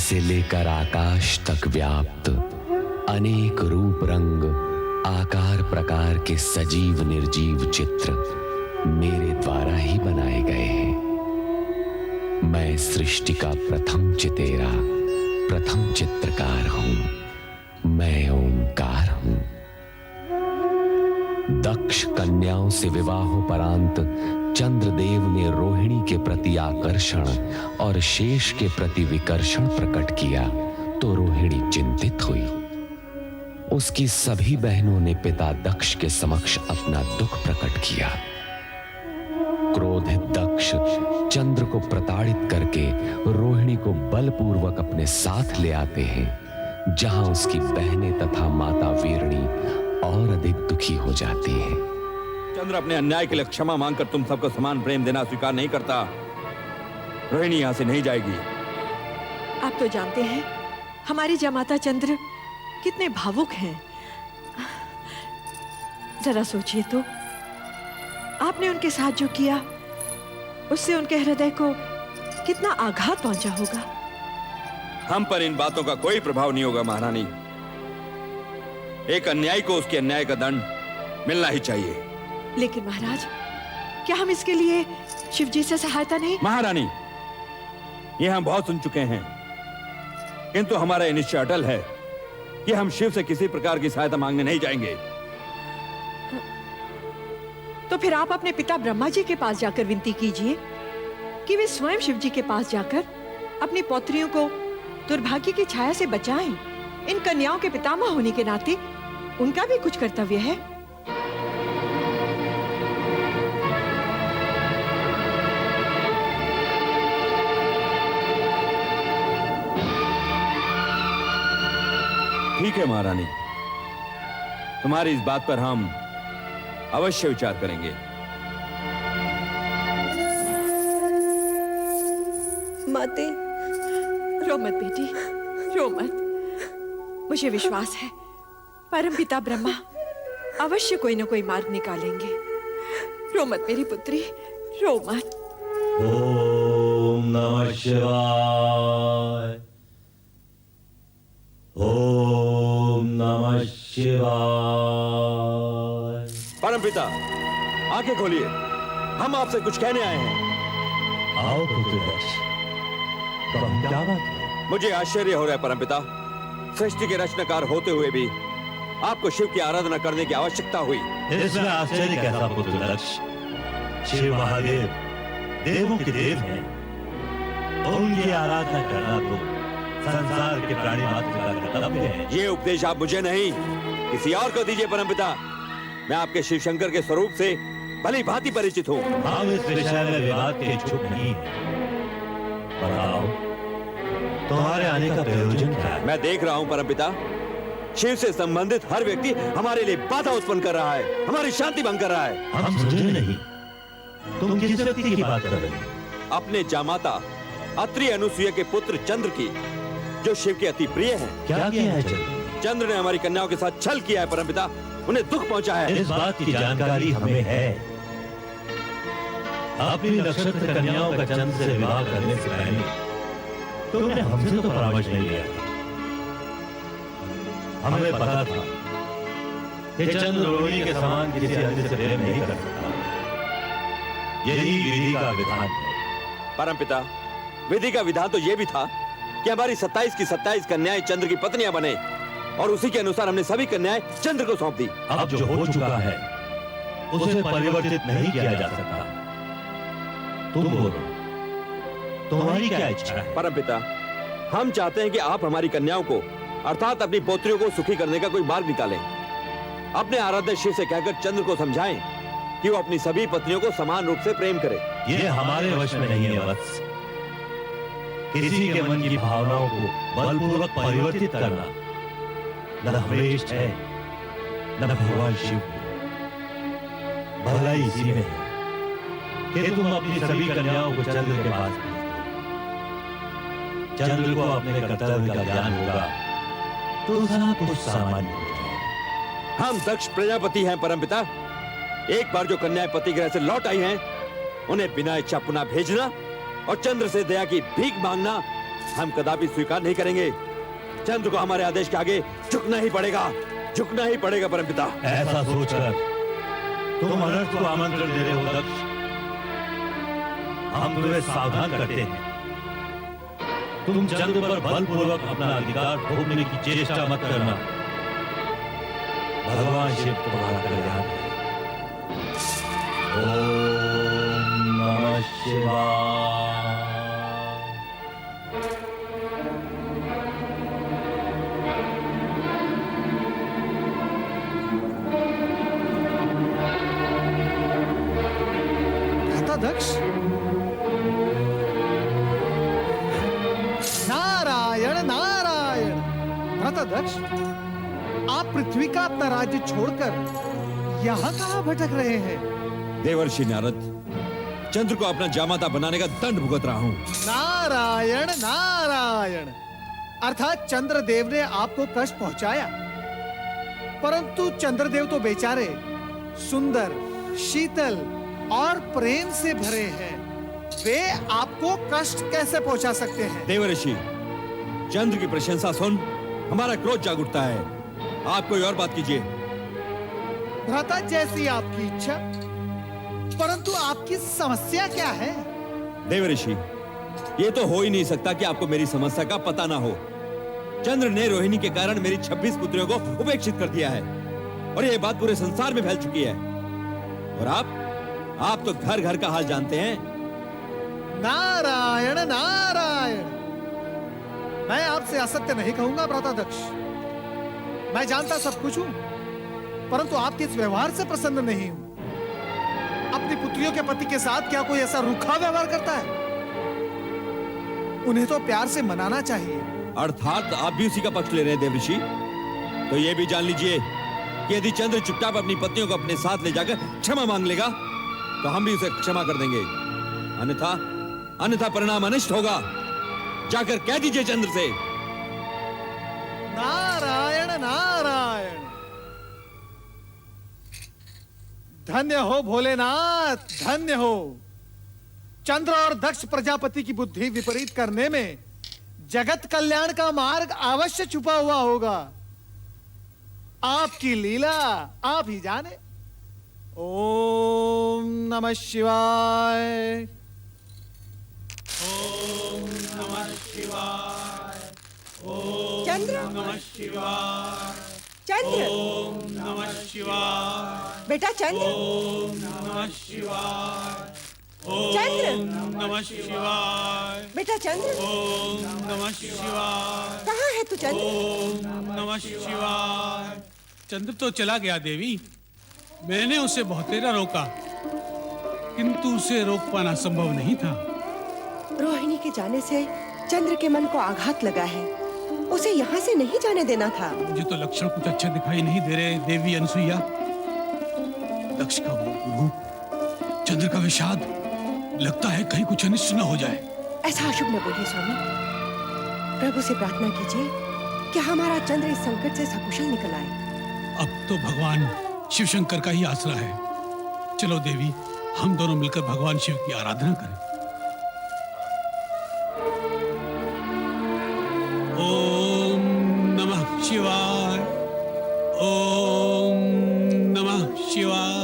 से लेकर आकाश तक व्याप्त अनेक रूप रंग आकार प्रकार के सजीव निर्जीव चित्र मेरे द्वारा ही बनाए गए हैं। मैं सृष्टि का प्रथम चितेरा, प्रथम चित्रकार हूं। मैं ओंकार हूं। दक्ष कन्याओं से विवाहोपरांत चंद्रदेव ने रोहिणी के प्रति आकर्षण और शेष के प्रति विकर्षण प्रकट किया तो रोहिणी चिंतित हुई। उसकी सभी बहनों ने पिता दक्ष के समक्ष अपना दुख प्रकट किया। क्रोधित दक्ष चंद्र को प्रताड़ित करके रोहिणी को बलपूर्वक अपने साथ ले आते हैं, जहां उसकी बहनें तथा माता वीरणी और अधिक दुखी हो जाती हैं। चंद्र अपने अन्याय के लिए क्षमा मांगकर तुम सबको समान प्रेम देना स्वीकार नहीं करता। रोहिणी यहां से नहीं जाएगी। आप तो जानते हैं हमारी जमाता चंद्र कितने भावुक हैं। जरा सोचिए तो, आपने उनके साथ जो किया उससे उनके हृदय को कितना आघात पहुंचा होगा। हम पर इन बातों का कोई प्रभाव नहीं होगा महारानी। एक अन्यायी को उसके अन्याय का दंड मिलना ही चाहिए। लेकिन महाराज, क्या हम इसके लिए शिव जी से सहायता नहीं? महारानी, ये हम बहुत सुन चुके हैं, किंतु हमारा निश्चय अटल है कि हम शिव से किसी प्रकार की सहायता मांगने नहीं जाएंगे। तो फिर आप अपने पिता ब्रह्मा जी के पास जाकर विनती कीजिए कि वे स्वयं शिव जी के पास जाकर अपनी पौत्रियों को दुर्भाग्य की छाया से बचाएं। इन कन्याओं के पितामह होने के नाते उनका भी कुछ कर्तव्य है। ठीक है महारानी, तुम्हारी इस बात पर हम अवश्य विचार करेंगे। माते, रो मत बेटी, रो मत। मुझे विश्वास है परमपिता ब्रह्मा अवश्य कोई न कोई मार्ग निकालेंगे। रो मत मेरी पुत्री, रो मत। ओम नमः शिवाय। ओम नमः शिवाय। परमपिता, आंखें खोलिए, हम आपसे कुछ कहने आए हैं। आओ पुत्र दक्ष, तो हम क्या बात है? मुझे आश्चर्य हो रहा है परमपिता, सृष्टि के रचनाकार होते हुए भी आपको शिव की आराधना करने की आवश्यकता हुई। इसमें आश्चर्य कैसा पुत्र दक्ष? शिव महादेव देवों के देव हैं, उनकी आराधना करना तो संसार के प्राणी मात्र का कर्तव्य है। ये उपदेश आप मुझे नहीं, किसी और को दीजिए परमपिता। मैं आपके शिव शंकर के स्वरूप से भली भांति परिचित हूँ। हम इस विषय में विवाद के इच्छुक नहीं हैं। बताओ, तुम्हारे आने का प्रयोजन क्या है? मैं देख रहा हूँ परमपिता, शिव से संबंधित हर व्यक्ति हमारे लिए बाधा उत्पन्न कर रहा है, हमारी शांति भंग कर रहा है। हम समझे नहीं, तुम किस व्यक्ति की बात कर रहे हो? अपने जामाता अत्रि अनुसुईया के पुत्र चंद्र की, जो शिव के अति प्रिय हैं। क्या किया है चंद्र? चंद्र ने हमारी कन्याओं के साथ छल किया है परमपिता, उन्हें दुख पहुंचा है। इस बात की जानकारी हमें है। अपनी नक्षत्र कन्याओं का चंद्र से विवाह करने से पहले तुमने हमसे तो परामर्श नहीं लिया। हमें पता था कि चंद्र रोहिणी के समान किसी अन्य से प्रेम नहीं कर सकता। यही विधि का विधान है। परमपिता, विधि का विधान तो यह भी था कि हमारी 27 की 27 कन्याएं चंद्र की पत्नियां बने, और उसी के अनुसार हमने सभी कन्याएं चंद्र को सौंप दी। अब जो हो चुका है उसे परिवर्तित नहीं किया जा सकता। तुम बोलो, तुम्हारी क्या इच्छा है? परमपिता, हम चाहते हैं कि आप हमारी कन्याओं को, अर्थात अपनी पोत्रियों को सुखी करने का कोई मार्ग निकालें। अपने आराध्य शिव से कहकर चंद्र को समझाएं कि वो अपनी सभी पत्नियों को समान रूप से प्रेम करे। ये हमारे वश में नहीं है वत्स। किसी के मन की भावनाओं को बलपूर्वक परिवर्तित करना न हमेश है न भगवान शिव को। भलाई इसी में है कि तुम अपनी सभी कन्याओं को चंद्र के पास भेज दो। चंद्र को अपने कर्तव्य का ज्ञान होगा तो सब कुछ सामान्य हो जाएगा। हम दक्ष प्रजापति हैं परमपिता। एक बार जो कन्याएं पतिगृह से लौट आई हैं, उन्हें बिना इच्छा पुनः भेजना और चंद्र से दया की भीख मांगना हम कदापि स्वीकार नहीं करेंगे। चंद्र को हमारे आदेश के आगे झुकना ही पड़ेगा, झुकना ही पड़ेगा परमपिता। ऐसा सोचकर तुम अनर्थ को आमंत्रण दे रहे हो दक्ष। हम तुम्हें सावधान करते हैं, तुम चंद्र पर बलपूर्वक अपना अधिकार थोपने की चेष्टा मत करना। भगवान शिव तुम्हारा कल्याण करे। ओम नमः शिवाय। दक्ष, नारायण नारायण। भ्राता दक्ष, आप पृथ्वी का अपना राज्य छोड़कर यहाँ कहाँ भटक रहे हैं? देवर्षि नारद, चंद्र को अपना जामाता बनाने का दंड भुगत रहा हूँ। नारायण नारायण। अर्थात चंद्रदेव ने आपको कष्ट पहुंचाया, परंतु चंद्रदेव तो बेचारे सुंदर, शीतल और प्रेम से भरे हैं, वे आपको कष्ट कैसे पहुंचा सकते हैं? देवर्षि, चंद्र की प्रशंसा सुन हमारा क्रोध जाग उठता है। आप कोई और बात कीजिए। भ्राता, जैसी आपकी इच्छा, परंतु आपकी समस्या क्या है? देवर्षि, ये तो हो ही नहीं सकता कि आपको मेरी समस्या का पता ना हो। चंद्र ने रोहिणी के कारण मेरी 26 पुत्रियों को उपेक्षित कर दिया है और ये बात पूरे संसार में फैल चुकी है। और आप तो घर घर का हाल जानते हैं। नारायण नारायण। मैं आपसे असत्य नहीं कहूंगा भ्राता दक्ष। मैं जानता सब कुछ हूं, परंतु आपके इस व्यवहार से प्रसन्न नहीं हूं। अपनी पुत्रियों के पति के साथ क्या कोई ऐसा रूखा व्यवहार करता है? उन्हें तो प्यार से मनाना चाहिए। अर्थात आप भी उसी का पक्ष ले रहे हैं देवर्षि। तो ये भी जान लीजिए कि यदि चंद्र चुपचाप अपनी पत्नियों को अपने साथ ले जाकर क्षमा मांग लेगा तो हम भी उसे क्षमा कर देंगे, अन्यथा परिणाम अनिष्ट होगा। जाकर कह दीजिए चंद्र से। नारायण नारायण। धन्य हो भोलेनाथ, धन्य हो। चंद्र और दक्ष प्रजापति की बुद्धि विपरीत करने में जगत कल्याण का मार्ग अवश्य छुपा हुआ होगा। आपकी लीला आप ही जाने। ओम नमः शिवाय। ओम नमः शिवाय। ओम चंद्र, नमः शिवाय। चंद्र, ओम नमः शिवाय। बेटा चंद्र, ओम नमः शिवाय। चंद्र, ओम नमः शिवाय। बेटा चंद्र, ओम नमः शिवाय। कहाँ है तू चंद्र? ओम नमः शिवाय। चंद्र तो चला गया देवी। मैंने उसे बहुतेरा रोका, किंतु उसे रोक पाना संभव नहीं था। रोहिणी के जाने से चंद्र के मन को आघात लगा है, उसे यहाँ से नहीं जाने देना था। मुझे तो लक्षण कुछ अच्छे दिखाई नहीं दे रहे देवी अनसुईया। दक्ष का वो रूप, चंद्र का विषाद, लगता है कहीं कुछ अनिष्ट न हो जाए। ऐसा अशुभ न बोलिए स्वामी। प्रभु से प्रार्थना कीजिए कि हमारा चंद्र इस संकट से सकुशल निकल आए। अब तो भगवान शिव शंकर का ही आसरा है। चलो देवी, हम दोनों मिलकर भगवान शिव की आराधना करें। ओम नमः शिवाय। ओम नमः शिवाय।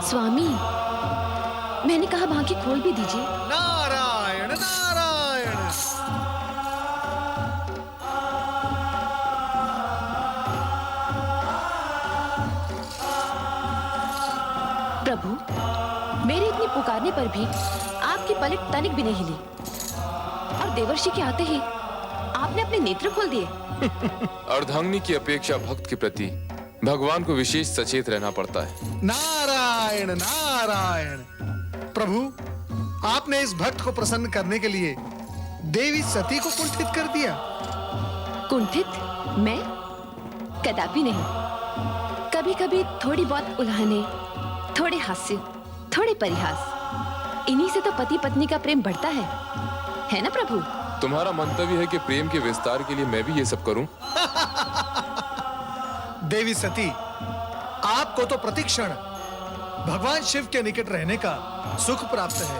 स्वामी, मैंने कहा बाकी खोल भी दीजिए। नारायण नारायण। प्रभु, मेरे इतने पुकारने पर भी आपकी पलक तनिक भी नहीं हिली और देवर्षि के आते ही आपने अपने नेत्र खोल दिए। अर्धांगिनी की अपेक्षा भक्त के प्रति भगवान को विशेष सचेत रहना पड़ता है। नारायण नारायण। प्रभु, आपने इस भक्त को प्रसन्न करने के लिए देवी सती को कुंठित कर दिया। कुंठित? मैं? कदापि नहीं। कभी कभी थोड़ी बहुत उल्हाने, थोड़े हास्य, थोड़े परिहास, इन्हीं से तो पति पत्नी का प्रेम बढ़ता है ना प्रभु? तुम्हारा मंतव्य है कि प्रेम के विस्तार के लिए मैं भी ये सब करूं? देवी सती, आपको तो प्रतिक्षण भगवान शिव के निकट रहने का सुख प्राप्त है,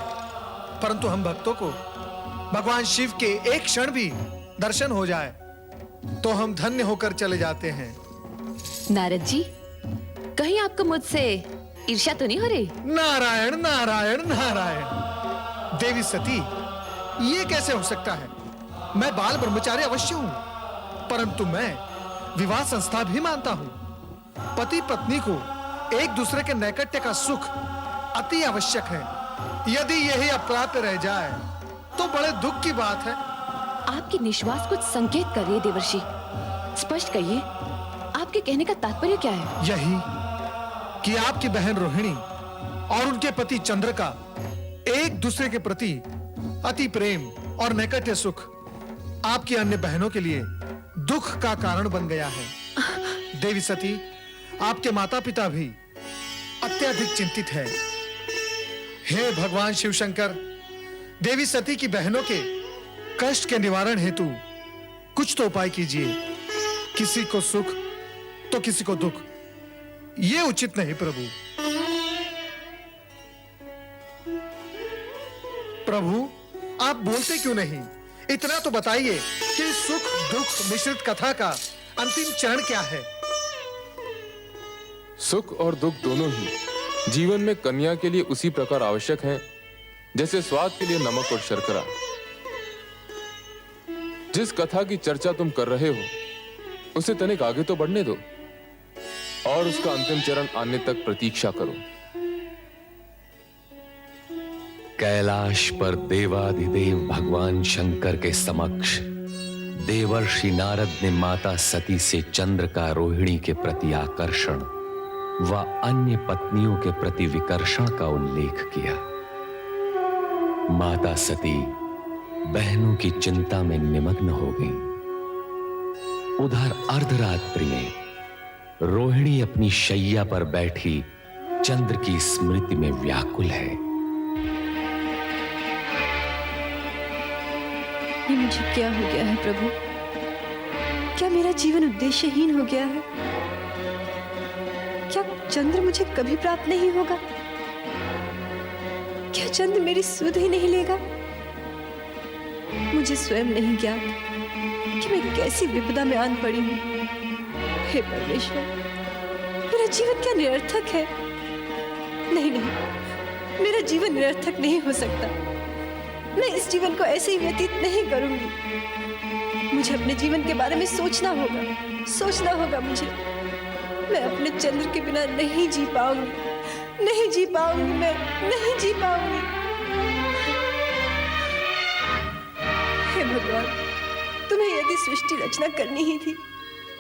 परंतु हम भक्तों को भगवान शिव के एक क्षण भी दर्शन हो जाए तो हम धन्य होकर चले जाते हैं। नारद जी, कहीं आपको मुझसे ईर्ष्या तो नहीं हो रही? नारायण नारायण नारायण। देवी सती, ये कैसे हो सकता है? मैं बाल ब्रह्मचारी अवश्य हूं, परंतु मैं विवाह संस्था भी मानता हूं। पति पत्नी को एक दूसरे के नैकट्य का सुख अति आवश्यक है। यदि यही अप्राप्त रह जाए तो बड़े दुख की बात है। आपकी निश्वास कुछ संकेत कर रही है देवर्षि। स्पष्ट कहिए, आपके कहने का तात्पर्य क्या है? यही कि आपकी बहन रोहिणी और उनके पति चंद्र का एक दूसरे के प्रति अति प्रेम और नैकट्य सुख आपकी अन्य बहनों के लिए दुख का कारण बन गया है। देवी सती, आपके माता पिता भी अत्यधिक चिंतित है। हे भगवान शिव शंकर, देवी सती की बहनों के कष्ट के निवारण हेतु कुछ तो उपाय कीजिए। किसी को सुख तो किसी को दुख, ये उचित नहीं प्रभु। प्रभु, आप बोलते क्यों नहीं? इतना तो बताइए कि सुख दुख मिश्रित कथा का अंतिम चरण क्या है? सुख और दुख दोनों ही जीवन में कन्या के लिए उसी प्रकार आवश्यक हैं जैसे स्वाद के लिए नमक और शर्करा। जिस कथा की चर्चा तुम कर रहे हो उसे तनिक आगे तो बढ़ने दो और उसका अंतिम चरण आने तक प्रतीक्षा करो। कैलाश पर देवाधिदेव भगवान शंकर के समक्ष देवर्षि नारद ने माता सती से चंद्र का रोहिणी के प्रति आकर्षण व अन्य पत्नियों के प्रति विकर्षण का उल्लेख किया। माता सती बहनों की चिंता में निमग्न हो गईं। उधर अर्धरात्रि में रोहिणी अपनी शैया पर बैठी चंद्र की स्मृति में व्याकुल है। ये मुझे क्या हो गया है प्रभु? क्या मेरा जीवन उद्देश्यहीन हो गया है? क्या चंद्र मुझे कभी प्राप्त नहीं होगा? क्या चंद्र मेरी सुध ही नहीं लेगा? मुझे स्वयं नहीं ज्ञात कि मैं कैसी विपदा में आन पड़ी हूं। हे परमेश्वर, मेरा जीवन क्या निरर्थक है? नहीं नहीं, मेरा जीवन निरर्थक नहीं हो सकता। मैं इस जीवन को ऐसे ही व्यतीत नहीं करूंगी। मुझे अपने जीवन के बारे में सोचना होगा मुझे। मैं अपने चंद्र के बिना नहीं जी पाऊंगी, नहीं जी पाऊंगी, मैं नहीं जी पाऊंगी। हे भगवान, तुम्हें यदि सृष्टि रचना करनी ही थी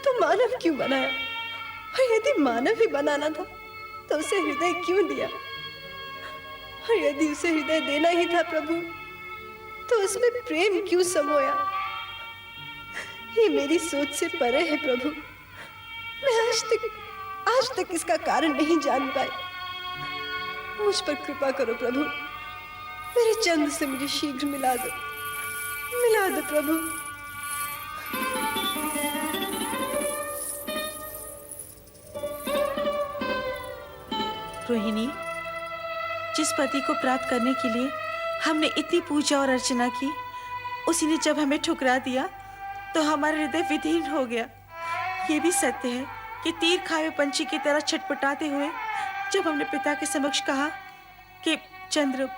तो मानव क्यों बनाया? और यदि मानव ही बनाना था तो उसे हृदय क्यों दिया? और यदि उसे हृदय देना ही था प्रभु, तो उसमें प्रेम क्यों समोया? ये मेरी सोच से परे है प्रभु। मैं आज तक इसका कारण नहीं जान पाई। मुझ पर कृपा करो प्रभु। मेरे चंद्र से मुझे शीघ्र मिला दो प्रभु। रोहिणी, जिस पति को प्राप्त करने के लिए हमने इतनी पूजा और अर्चना की, उसी ने जब हमें ठुकरा दिया तो हमारा हृदय विदीर्ण हो गया। ये भी सत्य है कि तीर खाए पंछी की तरह छटपटाते हुए जब हमने पिता के समक्ष कहा कि चंद्र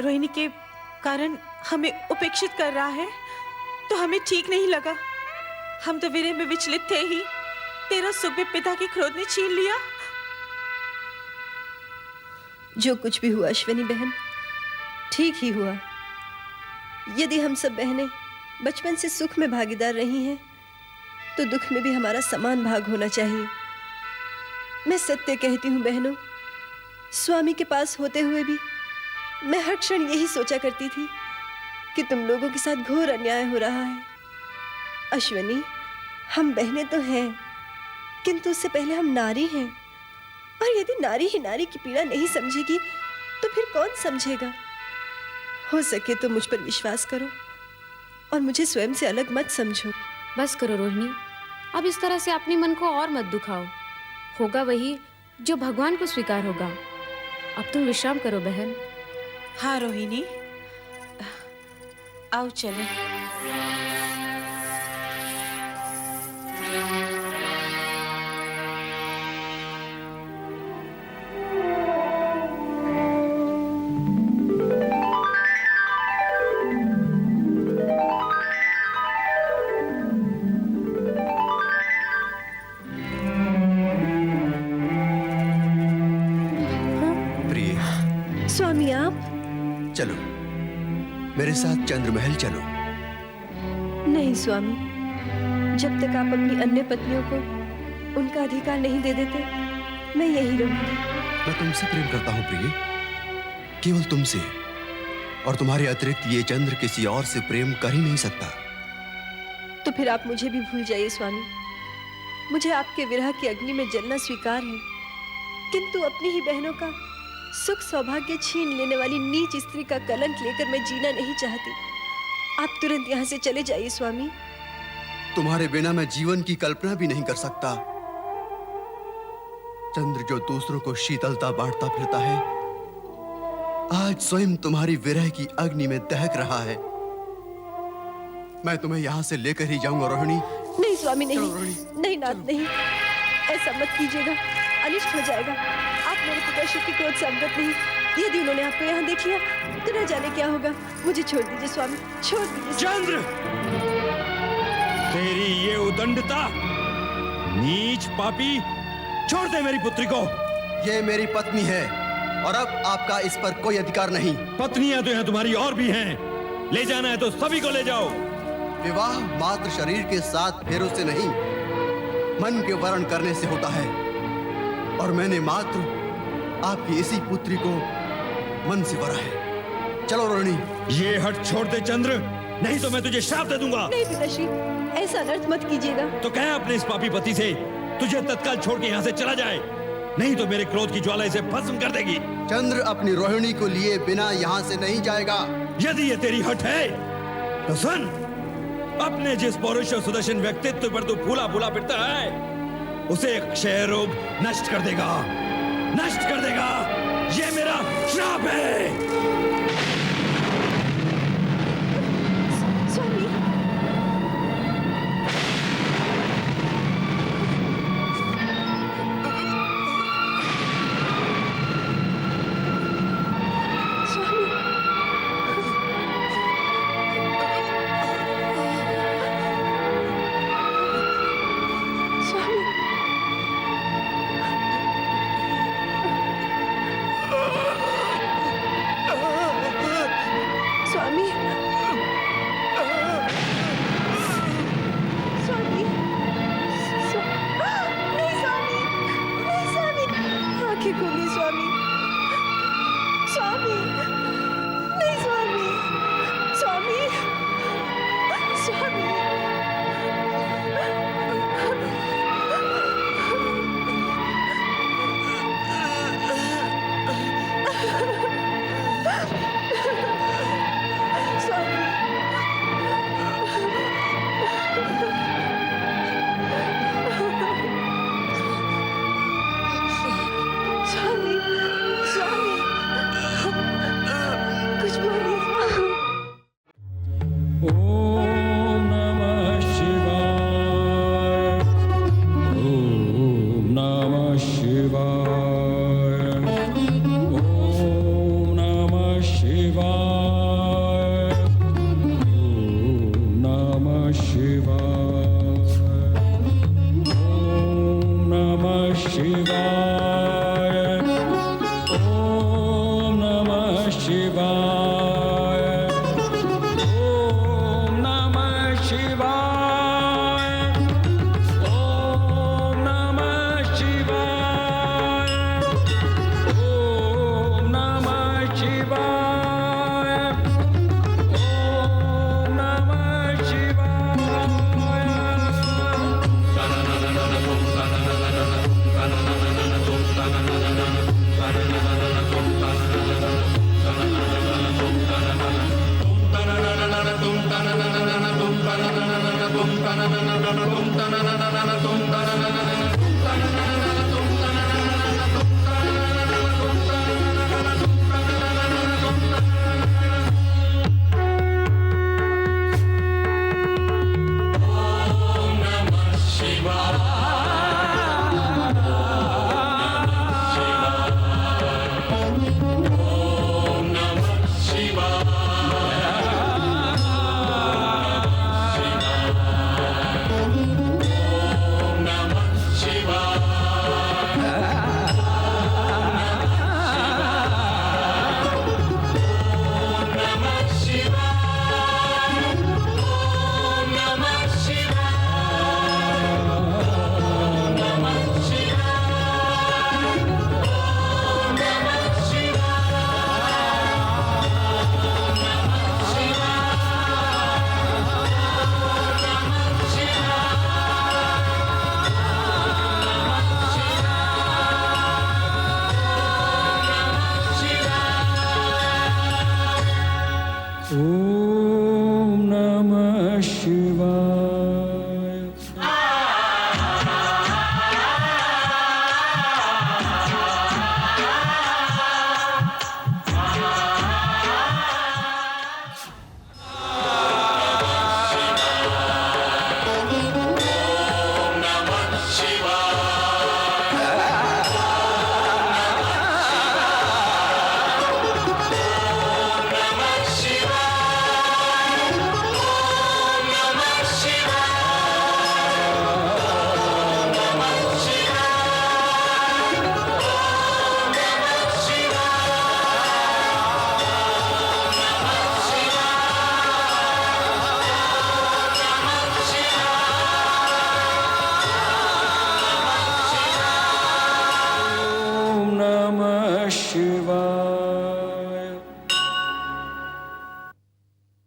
रोहिणी के कारण हमें उपेक्षित कर रहा है, तो हमें ठीक नहीं लगा। हम तो विरह में विचलित थे ही, तेरा सुख भी पिता की क्रोध ने छीन लिया। जो कुछ भी हुआ अश्विनी बहन, ठीक ही हुआ। यदि हम सब बहनें बचपन से सुख में भागीदार रही हैं, तो दुख में भी हमारा समान भाग होना चाहिए। मैं सत्य कहती हूँ बहनों, स्वामी के पास होते हुए भी मैं हर क्षण यही सोचा करती थी कि तुम लोगों के साथ घोर अन्याय हो रहा है। अश्विनी, हम बहनें तो हैं, किंतु उससे पहले हम नारी हैं, और यदि नारी ही नारी की पीड़ा नहीं समझेगी तो फिर कौन समझेगा? हो सके तो मुझ पर विश्वास करो और मुझे स्वयं से अलग मत समझो। बस करो रोहिणी, अब इस तरह से अपने मन को और मत दुखाओ। होगा वही जो भगवान को स्वीकार होगा। अब तुम विश्राम करो बहन। हाँ रोहिणी, आओ चले। स्वामी आप? चलो मेरे साथ चंद्रमहल चलो। नहीं स्वामी, जब तक आप अपनी अन्य पत्नियों को उनका अधिकार नहीं दे देते, मैं यही रहूंगी। मैं तुमसे प्रेम करता हूँ प्रिय, केवल तुमसे, और तुम्हारे अतिरिक्त ये चंद्र किसी और से प्रेम कर ही नहीं सकता। तो फिर आप मुझे भी भूल जाइए स्वामी। मुझे आपके विरह की अग्नि में जलना स्वीकार है, किंतु अपनी ही बहनों का सुख सौभाग्य छीन लेने वाली नीच स्त्री का कलंक लेकर मैं जीना नहीं चाहती। आप तुरंत यहाँ से चले जाइए स्वामी। तुम्हारे बिना मैं जीवन की कल्पना भी नहीं कर सकता। चंद्र जो दूसरों को शीतलता बांटता फिरता है, आज स्वयं तुम्हारी विरह की अग्नि में दहक रहा है। मैं तुम्हें यहाँ से लेकर ही जाऊंगा रोहिणी। नहीं स्वामी, नहीं नहीं नाथ, नहीं, ऐसा मत कीजिएगा, अनिष्ट हो जाएगा। आप मेरे पिताश्री के क्रोध से अवगत नहीं। यदि उन्होंने आपको यहाँ देख लिया तो न जाने क्या होगा। मुझे छोड़ दीजिए स्वामी, छोड़ दीजिए। चंद्र, तेरी ये उदंडता, नीच पापी, छोड़ दे मेरी पुत्री को। ये मेरी पत्नी है और अब आपका इस पर कोई अधिकार नहीं। पत्नियां तो यहाँ तुम्हारी और भी हैं, ले जाना है तो सभी को ले जाओ। विवाह मात्र शरीर के साथ फेरों से नहीं, मन के वर्ण करने से होता है, और मैंने मात्र आपकी इसी पुत्री को मन से वरा है। चलो रोहिणी। ये हट छोड़ दे चंद्र, नहीं तो मैं तुझे श्राप दे दूंगा। नहीं पिताश्री, ऐसा अनर्थ मत कीजिएगा। तो कह अपने इस पापी पति से तुझे तत्काल छोड़ के यहाँ से चला जाए, नहीं तो मेरे क्रोध की ज्वाला इसे भस्म कर देगी। चंद्र अपनी रोहिणी को लिए बिना यहाँ से नहीं जाएगा। यदि ये तेरी हट है तो सुन, अपने जिस पौरुष और सुदर्शन व्यक्तित्व पर तू फूला फूला फिरता है, उसे क्षय रोग नष्ट कर देगा, नष्ट कर देगा। ये मेरा श्राप है।